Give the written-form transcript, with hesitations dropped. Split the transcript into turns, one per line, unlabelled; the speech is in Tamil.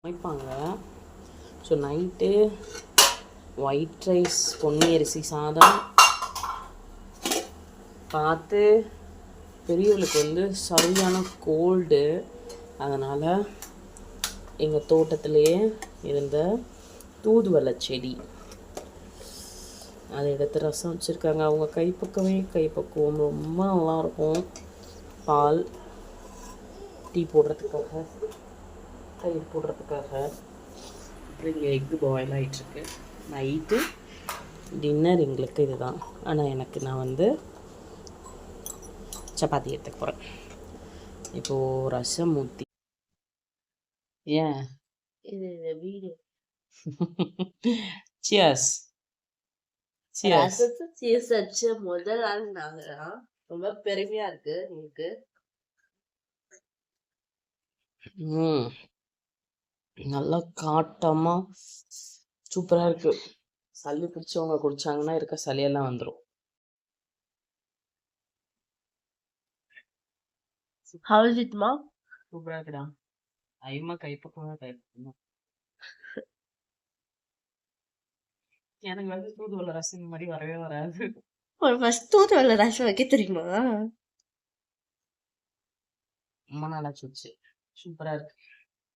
சமைப்பாங்க. So night white rice Ponni அரிசி சாதம் பார்த்து பெரியவளுக்கு வந்து சரியான கோல்டு. அதனால் எங்கள் தோட்டத்திலேயே இருந்த தூதுவளை செடி அதை எடுத்து ரசம் வச்சுருக்காங்க. அவங்க கைப்பக்குவம் ரொம்ப நல்லாயிருக்கும். பால் டீ போடுறதுக்காக, தயிர் போடுறதுக்காக. அப்புறம் இங்கே எக்கு பாயில் ஆகிட்டுருக்கு. நைட்டு டின்னர் எங்களுக்கு இதுதான். ஆனால் நான் வந்து சப்பாத்தி எடுத்துக்க போகிறேன். இப்போது ரசம் ஊற்றி ஏன்
இது வீடு
சியர்ஸ் சியர்ஸ்.
ரசத்தை சீஸ் வச்சு முதல் நாள் நாங்கதான். ரொம்ப பெருமையா இருக்கு உங்களுக்கு.
நல்லா காட்டமா சூப்பரா இருக்கு. சளி பிடிச்சவங்க குடிச்சாங்கன்னா இருக்க சளியெல்லாம் வந்துடும்.
How is it, Mom?
சூப்பரா இருக்குடா. ஐமா கைப்பக்கம் எனக்கு வந்து தூதுவளை ரசம் இந்த மாதிரி வரவே வராது.
ஃபர்ஸ்ட் தூதுவளை ரசம் வைக்க தெரியுமா?
ரொம்ப நல்லா சுச்சு. சூப்பரா இருக்கு.